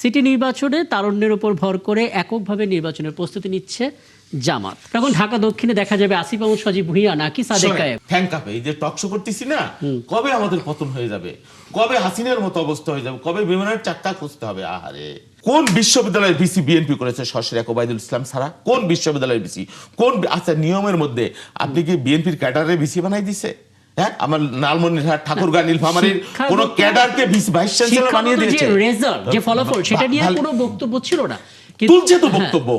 City নির্বাচনে তারুণ্যের উপর ভর করে এককভাবে নির্বাচনের প্রস্তুতি নিচ্ছে জামাত। তখন ঢাকা দক্ষিণে দেখা যাবে আসিফ মাহমুদ সজীব ভুঁইয়া নাকি সাদেক কায়েম। থ্যাংক আপে এই যে টকশো করতেছি না, কবে আমাদের পতন হয়ে যাবে, কবে হাসিনার মতো অবস্থা হয়ে যাবে, কবে বিমানের চাক্কা খুঁজতে হবে। আহারে, কোন বিশ্ববিদ্যালয়ের ভিসি বিএনপি করেছে শশের এক ওবায়দুল ইসলাম ছাড়া? কোন বিশ্ববিদ্যালয়ের ভিসি? কোন আচ্ছা নিয়মের মধ্যে আপনি কি বিএনপির ক্যাডারে ভিসি বানাই দিছে? হ্যাঁ, আমার লালমনিরহাট ঠাকুরগাঁ নীলফামারীর কোন ক্যাডারকে ভাইস চ্যান্সেলর বানিয়ে দিয়েছে। যে রেজাল্ট, যে ফলাফল, সেটা নিয়ে কোনো বক্তব্য ছিল না, তুলছে তো বক্তব্য।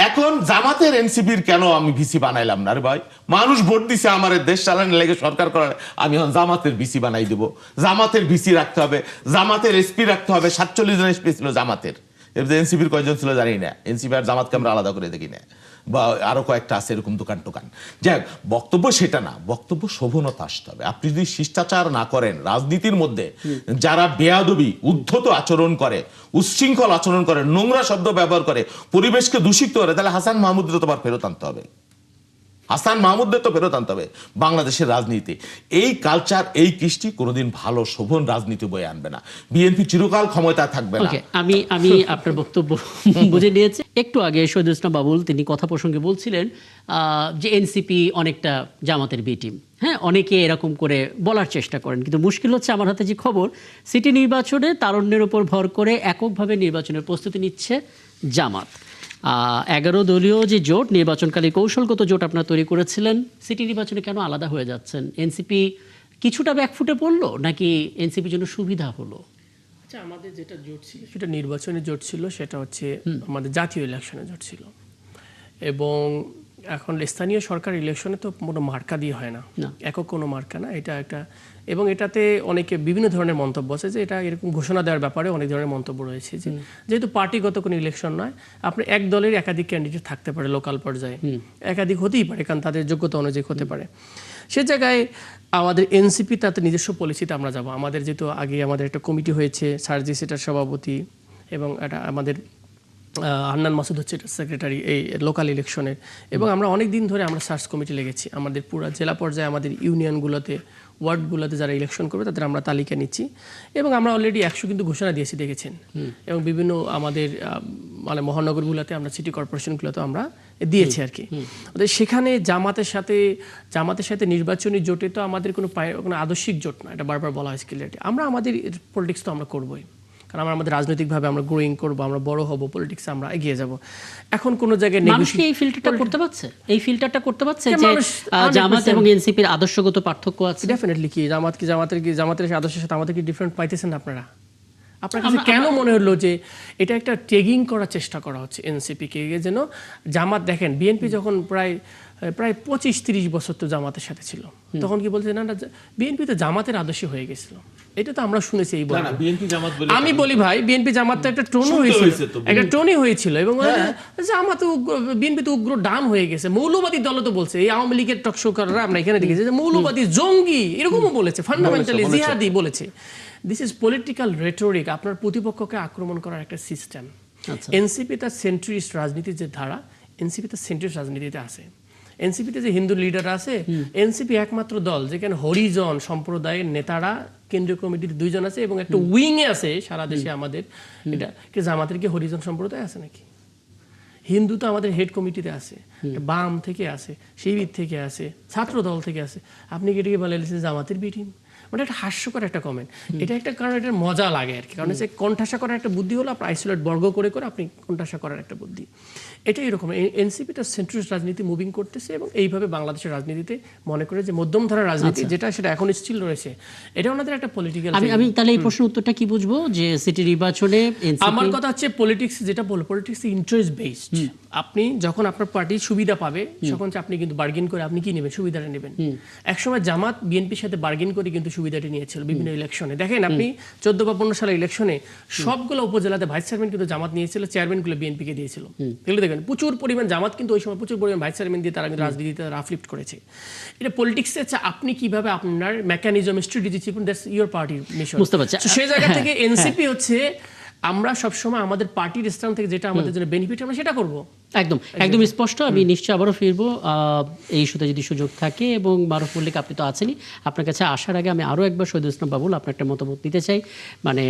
এখন জামাতের এনসিপির কেন আমি ভিসি বানাইলাম না রে ভাই? মানুষ ভোট দিছে আমার দেশ চালানোর লেগে, সরকার করার, আমি এখন জামাতের ভিসি বানাই দেবো। জামাতের ভিসি রাখতে হবে, জামাতের এসপি রাখতে হবে। 47 জন এসপি ছিল জামাতের, এনসিপির কয়জন ছিল জানি না। এনসিপি আর জামাতকে আমরা আলাদা করে দেখি না, বা আরো কয়েকটা আছে এরকম দোকান টোকান। যাই বক্তব্য সেটা না, বক্তব্য শোভনতা আসতে হবে। আপনি যদি শিষ্টাচার না করেন রাজনীতির মধ্যে, যারা বেয়াদবি উদ্ধত আচরণ করে, উচ্ছৃঙ্খল আচরণ করে, নোংরা শব্দ ব্যবহার করে, পরিবেশকে দূষিত করে, তাহলে হাসান মাহমুদকে তোমার ফেরত আনতে হবে। হাসান মাহমুদদের তো ফেরত আনতে হবে। বাংলাদেশের রাজনীতি এই কালচার, এই কৃষ্টি কোনোদিন ভালো শোভন রাজনীতি বয়ে আনবে না। বিএনপি চিরকাল ক্ষমতায় থাকবে না। আমি আপনার বক্তব্য বুঝে নিয়েছি। একটু আগে শহীদুল ইসলাম বাবুল তিনি কথা প্রসঙ্গে বলছিলেন যে এনসিপি অনেকটা জামাতের বি টিম। হ্যাঁ, অনেকে এরকম করে বলার চেষ্টা করেন, কিন্তু মুশকিল হচ্ছে আমার হাতে যে খবর, সিটি নির্বাচনে তারুণ্যের উপর ভর করে এককভাবে নির্বাচনের প্রস্তুতি নিচ্ছে জামাত। 11 দলীয় যে জোট, নির্বাচনকালী কৌশলগত জোট আপনারা তৈরি করেছিলেন, সিটি নির্বাচনে কেন আলাদা হয়ে যাচ্ছেন? এনসিপি কিছুটা ব্যাকফুটে পড়লো নাকি এনসিপির জন্য সুবিধা হলো? আচ্ছা, আমাদের যেটা জোট ছিল সেটা নির্বাচনের জোট ছিল, সেটা হচ্ছে আমাদের জাতীয় ইলেকশনের জোট ছিল। এবং এখন স্থানীয় সরকার ইলেকশনে তো কোনো মার্কা দিয়ে হয় না, একক কোনো মার্কা না, এটা একটা। এবং এটাতে অনেকে বিভিন্ন ধরনের মন্তব্য আছে যে এটা এরকম ঘোষণা দেওয়ার ব্যাপারে অনেক ধরনের মন্তব্য রয়েছে যে যেহেতু পার্টিগত কোনো ইলেকশন নয়, আপনি এক দলের একাধিক ক্যান্ডিডেট থাকতে পারে, লোকাল পর্যায়ে একাধিক হতেই পারে, কারণ তাদের যোগ্যতা অনুযায়ী হতে পারে। সে জায়গায় আমাদের এনসিপি তাতে নিজস্ব পলিসিতে আমরা যাব। আমাদের যেহেতু আগে আমাদের একটা কমিটি হয়েছে, সার্জি সেটার সভাপতি, এবং এটা আমাদের হান্নান মাসুদ হচ্ছে সেক্রেটারি এই লোকাল ইলেকশনের। এবং আমরা অনেক দিন ধরে আমরা সার্চ কমিটি লেগেছি আমাদের পুরো জেলা পর্যায়ে, আমাদের ইউনিয়নগুলোতে, ওয়ার্ডগুলোতে যারা ইলেকশন করবে তাদের আমরা তালিকা নিচ্ছি। এবং আমরা অলরেডি 100 কিন্তু ঘোষণা দিয়েছি, দেখেছেন। এবং বিভিন্ন আমাদের মানে মহানগরগুলোতে, আমরা সিটি কর্পোরেশনগুলোতে আমরা দিয়েছি আর কি। সেখানে জামাতের সাথে নির্বাচনী জোটে তো আমাদের কোনো আদর্শিক জোট না, এটা বারবার বলা হয়েছে ক্লিয়ারলি। আমরা আমাদের পলিটিক্স তো আমরা করবোই, কারণ আমরা আমাদের রাজনৈতিকভাবে আমরা গ্রোয়িং করবো, আমরা বড় হব, পলিটিক্সে আমরা এগিয়ে যাব। এখন কোন জায়গায় এই ফিল্টারটা করতে পারছে যে জামাত এবং এনসিপির আদর্শগত পার্থক্য আছে। ডেফিনেটলি। কি জামাতের আদর্শের সাথে আমাদের কি ডিফারেন্ট পাইতেছেন আপনারা? আপনার কাছে কেন মনে হলো যে এটা একটা ট্যাগিং করার চেষ্টা করা হচ্ছে এনসিপিকে, যেন জামাত? দেখেন, বিএনপি যখন প্রায় 25-30 বছর তো জামাতের সাথে ছিল, তখন কি বলছে না বিএনপি তো জামাতের আদর্শ হয়ে গেছিল, এটা তো আমরা শুনেছি। এই আমি বলি ভাই, বিএনপি জামাত তো একটা টোনই হয়েছিল, এবং জামাত বিএনপি তো উগ্র ডান হয়ে গেছে, মৌলবাদী দল তো বলছে। এই আওয়ামী লীগের টকশোকাররা আমরা এখানে দেখেছি যে মৌলবাদী, জঙ্গি এরকমও বলেছে, ফান্ডামেন্টালি জিহাদি বলেছে। দিস ইজ পলিটিক্যাল রেটোরিক, আপনার প্রতিপক্ষকে আক্রমণ করার একটা সিস্টেম। এনসিপি তার সেন্ট্রিস্ট রাজনীতির যে ধারা, এনসিপি তার সেন্ট্রিস্ট রাজনীতিতে আছে। এনসিপিতে যে হিন্দু লিডার আছে, এনসিপি একমাত্র দল যেখানে হরিজন সম্প্রদায়ের নেতারা কেন্দ্রীয় কমিটিতে 2 জন আছে, এবং একটা উইং এ আছে সারা দেশে আমাদের। এটা কি জামাতের কি হরিজন সম্প্রদায় আছে নাকি? হিন্দু তো আমাদের হেড কমিটিতে আছে, বাম থেকে আছে, শিবির থেকে আছে, ছাত্র দল থেকে আছে। আপনি কি এটাকে বলে জামাতের বি টিম? মানে একটা হাস্যকর একটা কমেন্ট। এটা একটা কারণ, এটা মজা লাগে আর কি, কারণ হচ্ছে কণ্ঠাসা করার একটা বুদ্ধি হলো আপনি আইসোলেট বর্গ করে আপনি কণ্ঠাসা করার একটা বুদ্ধি। এটা এরকম। এনসিপিটা সেন্ট্রিস্ট রাজনীতি মুভিং করতেছে, এবং এইভাবে বাংলাদেশের রাজনীতিতে মনে করে যে মধ্যমধারা রাজনীতি যেটা, সেটা এখন স্টিল রয়েছে। এটা ওনাদের একটা পলিটিক্যাল। আমি তাহলে এই প্রশ্নের উত্তরটা কি বুঝবো যে সিটি নির্বাচনে আমার কথা হচ্ছে পলিটিক্স যেটা বলো, পলিটিক্স ইন্টারেস্ট বেসড। আপনি যখন আপনার পার্টি সুবিধা পাবে, তখন আপনি কিন্তু বার্গেন করে আপনি কি নেবেন, সুবিধাটা নেবেন। একসময় জামাত বিএনপির সাথে বার্গেন করে কিন্তু সুবিধাটি নিয়েছিল বিভিন্ন ইলেকশনে। দেখেন আপনি 14 বা 15 সালের ইলেকশনে সবগুলো উপজেলাতে ভাইস চেয়ারম্যান কিন্তু জামাত নিয়েছিল, চেয়ারম্যানগুলো বিএনপিকে দিয়েছিল। এগুলো দেখবেন প্রচুর পরিমাণ জামাত কিন্তু ওই সময় প্রচুর পরিমাণ ভাইস চেয়ারম্যান দিয়ে তারা কিন্তু রাজনীতিতে আফলিফট করেছে। এটা পলিটিক্সে হচ্ছে আপনি কিভাবে আপনার মেকানিজম, স্ট্র্যাটেজি, দ্যাটস ইওর পার্টির মিশন। বুঝতে পারছি। সেই জায়গা থেকে এনসিপি হচ্ছে আমরা সবসময় আমাদের পার্টির স্থান থেকে যেটা আমাদের জন্য বেনিফিট, আমরা সেটা করব। একদম স্পষ্ট। আমি নিশ্চয়ই আবারও ফিরবো এই ইস্যুতে যদি সুযোগ থাকে। এবং মারুফ মল্লিক, আপনি তো আছেনই, আপনার কাছে আসার আগে আমি আরও একবার শহীদুল ইসলাম বাবুল আপনার একটা মতামত নিতে চাই। মানে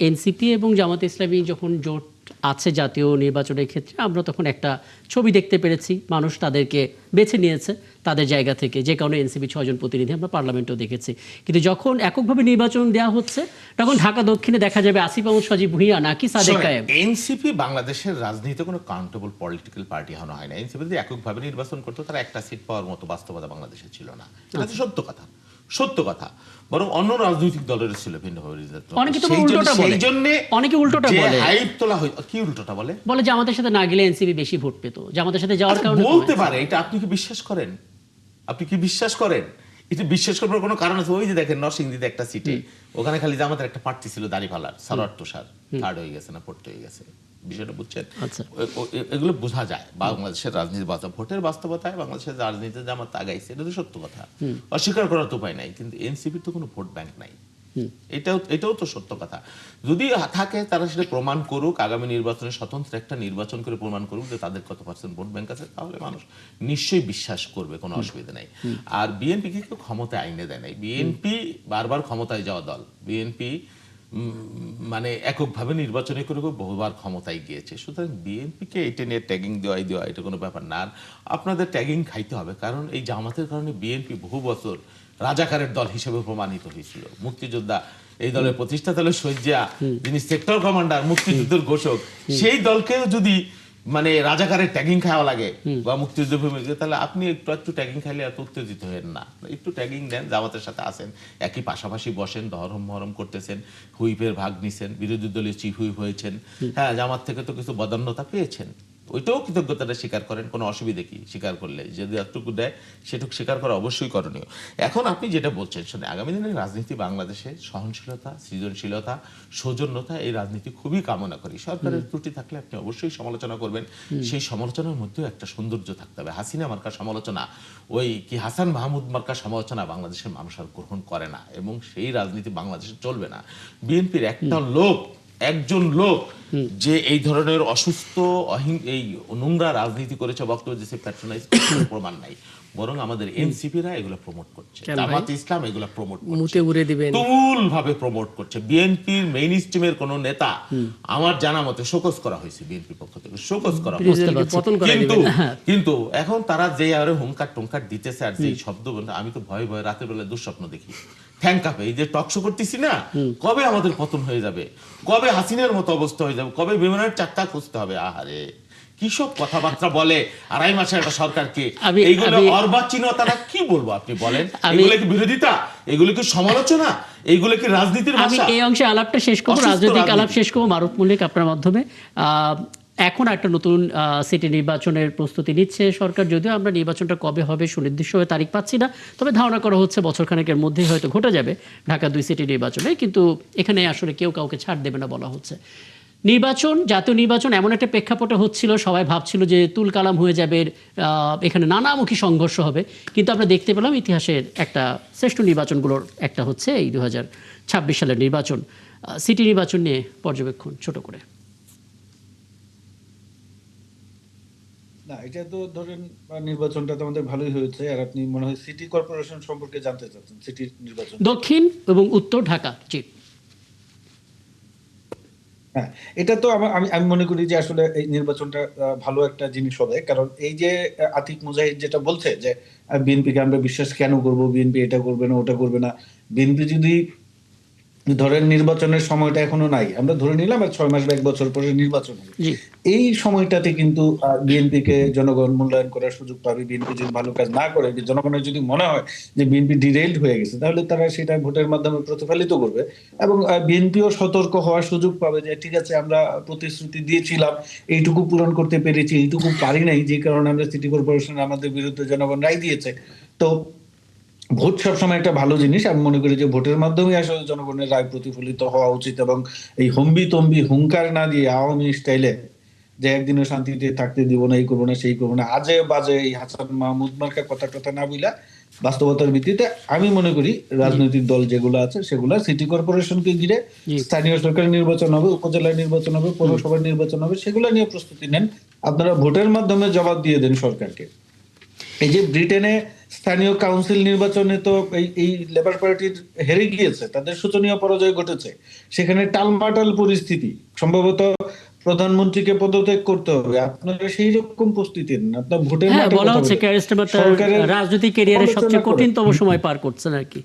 এনসিপি এবং জামাত ইসলামী যখন জোট আছে জাতীয় নির্বাচনের ক্ষেত্রে, আমরা তখন একটা ছবি দেখতে পেরেছি, মানুষ তাদেরকে বেছে নিয়েছে তাদের জায়গা থেকে, যে কারণে এনসিপি 6 জন প্রতিনিধি আমরা পার্লামেন্টেও দেখেছি। কিন্তু যখন এককভাবে নির্বাচন দেওয়া হচ্ছে, তখন ঢাকা দক্ষিণে দেখা যাবে আসিফ মাহমুদ সজীব ভুঁইয়া নাকি সাদেক কায়েম। এনসিপি বাংলাদেশের রাজনীতিতে কোনো কাউন্টেবল পলিটিক্যাল পার্টি এখনো হয় না। এনসিপি যদি এককভাবে নির্বাচন করতো, তারা একটা সিট পাওয়ার মতো বাস্তবতা বাংলাদেশে ছিল না। এটা তো সত্য কথা, সত্য কথা। বরং অন্য রাজনৈতিক দলের ছিল ভিন্নভাবে রিজাল্ট। অনেকে তো উল্টোটা বলে, অনেকে উল্টোটা বলে, হাইপ তোলা হয়। কি উল্টোটা বলে? বলে জামাতের সাথে না গেলে এনসিপি বেশি ভোট পেত, জামাতের সাথে যাওয়ার কারণে। বলতে পারে, এটা আপনি কি বিশ্বাস করেন? আপনি কি বিশ্বাস করেন? এটা বিশ্বাস করার কোনো কারণ আছে? ওই যে দেখেন নরসিংদীতে একটা সিটে, ওখানে খালি জামাতের একটা প্রার্থী ছিল দাড়িপাল্লার, সারোয়ার তুষার, থার্ড হয়ে গেছে না ফোর্থ হয়ে গেছে। বিষয়টা বুঝছেন? এগুলো বোঝা যায় বাংলাদেশের রাজনীতি, ভোটের বাস্তবতায় বাংলাদেশের রাজনীতিতে জামাত আগাইছে, এটা তো সত্য কথা, অস্বীকার করার তো উপায় নাই। কিন্তু এনসিপির তো কোনো ভোট ব্যাংক নাই, এটাও তো সত্য কথা। যদি থাকে তারা সেটা প্রমাণ করুক, আগামী নির্বাচনে স্বতন্ত্র একটা নির্বাচন করে প্রমাণ করুক যে তাদের কত পার্সেন্ট ভোট ব্যাংক আছে, তাহলে মানুষ নিশ্চয়ই বিশ্বাস করবে, কোনো অসুবিধা নাই। আর বিএনপিকে কেউ ক্ষমতায় আইনে দেয় নাই। বিএনপি বারবার ক্ষমতায় যাওয়া দল। বিএনপি মানে এককভাবে নির্বাচনে করে বহুবার ক্ষমতায় গিয়েছে। সুতরাং বিএনপিকে এটা নিয়ে ট্যাগিং দেওয়া এটা কোনো ব্যাপার না। আপনাদের ট্যাগিং খাইতে হবে, কারণ এই জামাতের কারণে বিএনপি বহু বছর রাজাকারের দল হিসেবে প্রমাণিত হয়েছিল। মুক্তিযোদ্ধা এই দলের প্রতিষ্ঠাতা হলো শহীদ জিয়া, যিনি সেক্টর কমান্ডার, মুক্তিযুদ্ধের ঘোষক, সেই দলকেও যদি মানে রাজাকারের ট্যাগিং খাওয়া লাগে বা মুক্তিযুদ্ধ ভূমিকা, তাহলে আপনি একটু ট্যাগিং খাইলে এত উত্তেজিত হবেন না। একটু ট্যাগিং দেন, জামাতের সাথে আসেন, একই পাশাপাশি বসেন, দহরম মহরম করতেছেন, হুইপের ভাগ নিছেন, বিরোধী দলীয় চিফ হুইপ হয়েছেন, হ্যাঁ জামাত থেকে তো কিছু বদান্যতা পেয়েছেন, ওইটাও কৃতজ্ঞতাটা স্বীকার করেন, কোনো অসুবিধা কি স্বীকার করলে? যদি এতটুকু দেয় সেটুকু স্বীকার করা অবশ্যই করণীয়। এখন আপনি যেটা বলছেন, শুনে আগামী দিনের রাজনীতি বাংলাদেশে সহনশীলতা, সৃজনশীলতা, সৌজন্যতা, এই রাজনীতি খুবই কামনা করি। সরকারের ত্রুটি থাকলে আপনি অবশ্যই সমালোচনা করবেন, সেই সমালোচনার মধ্যেও একটা সৌন্দর্য থাকতে হবে। হাসিনা মার্কা সমালোচনা, ওই কি হাসান মাহমুদ মার্কা সমালোচনা বাংলাদেশের মানুষ আর গ্রহণ করে না, এবং সেই রাজনীতি বাংলাদেশে চলবে না। বিএনপির একজন লোক যে এই ধরনের অসুস্থ এই নোংরা রাজনীতি করেছে, বক্তব্য দিয়েছে, প্যাট্রোনাইজ প্রমাণ নাই। বরং আমাদের এনসিপিরা এগুলো প্রমোট করছে, জামাত ইসলাম এগুলো প্রমোট করছে, তুমুল ভাবে প্রমোট করছে। বিএনপির মেইন স্ট্রিমের কোন নেতা আমার জানা মতে শোকজ করা হয়েছে, বিএনপির পক্ষ থেকে শোকজ করা হয়েছে। কিন্তু এখন তারা যে আরে হুঙ্কার টুঙ্কার দিতেছে আর যে শব্দ, আমি তো ভয়ে ভয়ে রাতের বেলা দুঃস্বপ্ন দেখি। থ্যাংকাপে এই যে টকশো করতেছি না, কবে আমাদের পতন হয়ে যাবে, কবে হাসিনার মতো অবস্থা হয়ে যাবে, কবে বিমানের চাক্কা খুঁজতে হবে। আহারে কি সব কথাবার্তা বলে আড়াই মাসের একটা সরকারকে, এইগুলো অর্বাচীনতাটা কি বলবো আপনি বলেন? এগুলো কি বিরোধিতা? এগুলো কি সমালোচনা? এইগুলো কি রাজনীতির ভাষা? আমি এই অংশে আলাপটা শেষ করবো, রাজনৈতিক আলাপ শেষ করবো মারুফ মল্লিক আপনার মাধ্যমে। এখন একটা নতুন সিটি নির্বাচনের প্রস্তুতি নিচ্ছে সরকার, যদিও আমরা নির্বাচনটা কবে হবে সুনির্দিষ্ট তারিখ পাচ্ছি না, তবে ধারণা করা হচ্ছে বছরখানেকের মধ্যেই হয়তো ঘটে যাবে ঢাকা 2 সিটি নির্বাচনে। কিন্তু এখানে আসলে কেউ কাউকে ছাড় দেবে না বলা হচ্ছে। নির্বাচন, জাতীয় নির্বাচন এমন একটা প্রেক্ষাপটে হচ্ছিল, সবাই ভাবছিল যে তুল কালাম হয়ে যাবে, এখানে নানামুখী সংঘর্ষ হবে। কিন্তু আমরা দেখতে পেলাম ইতিহাসের একটা শ্রেষ্ঠ নির্বাচনগুলোর একটা হচ্ছে এই 2026 সালের নির্বাচন। সিটি নির্বাচন নিয়ে পর্যবেক্ষণ ছোট করে। না, এটা তো ধরেন নির্বাচনটা তো আমাদের ভালোই হয়েছে। আর আপনি মনে হয় সিটি কর্পোরেশন সম্পর্কে জানতে চাচ্ছেন, সিটি নির্বাচন দক্ষিণ এবং উত্তর ঢাকা। জি হ্যাঁ, এটা তো আমি মনে করি যে আসলে এই নির্বাচনটা ভালো একটা জিনিস হবে। কারণ এই যে আতিক মুজাহিদ যেটা বলছে যে বিএনপিকে আমরা বিশ্বাস কেন করব, বিএনপি এটা করবে না ওটা করবে না। বিএনপি যদি ধরেন নির্বাচনের সময়টা এখনো নাই, আমরা ধরে নিলাম আর 6 মাস বা 1 বছর পরে নির্বাচন হবে, এই সময়টাতে কিন্তু বিএনপিকে জনগণ মূল্যায়ন করার সুযোগ পাবে। বিএনপি যদি ভালো কাজ না করে, জনগণের যদি মনে হয় যে বিএনপি ডিরেইলড হয়ে গেছে, তাহলে তারা সেটা ভোটের মাধ্যমে প্রতিফলিত করবে এবং বিএনপিও সতর্ক হওয়ার সুযোগ পাবে যে ঠিক আছে, আমরা প্রতিশ্রুতি দিয়েছিলাম, এইটুকু পূরণ করতে পেরেছি, এইটুকু পারি নাই, যে কারণে আমরা সিটি কর্পোরেশন আমাদের বিরুদ্ধে জনগণ রায় দিয়েছে। তো ভোট সবসময় একটা ভালো জিনিস। আমি মনে করি যে ভোটের মাধ্যমে আসলে জনগণের রায় প্রতিফলিত হওয়া উচিত এবং এই হম্বি তম্বি হুঙ্কার না দিয়ে আওয়ামী স্টাইলে যে একদিনও শান্তিতে থাকতে দিব না, এই করবো না সেই করবো না, আজে বাজে এই হাসান মাহমুদ মার্কা কথা না বইলা বাস্তবতার ভিত্তিতে আমি মনে করি রাজনৈতিক দল যেগুলো আছে সেগুলো সিটি কর্পোরেশনকে ঘিরে স্থানীয় সরকার নির্বাচন হবে, উপজেলা নির্বাচন হবে, পৌরসভার নির্বাচন হবে, সেগুলো নিয়ে প্রস্তুতি নেন। আপনারা ভোটের মাধ্যমে জবাব দিয়ে দেন সরকারকে। এই যে ব্রিটেনে স্থানীয় কাউন্সিল নির্বাচনে তো এই লেবার পার্টির হেরে গিয়েছে, তাদের শোচনীয় পরাজয় ঘটেছে। সেখানে টালমাটাল পরিস্থিতি, সম্ভবত প্রধানমন্ত্রীকে পদত্যাগ করতে হবে। আপনারা সেই রকম প্রস্তুতি নেন, আপনার ভোটের হ্যাঁ, মাঠে বলা কথা হচ্ছে বলেন। ক্যারিস্টার সরকারের রাজনৈতিক ক্যারিয়ারের সমালোচনা সবচেয়ে করেন। কঠিনতম সময় পার করছেন আর কি।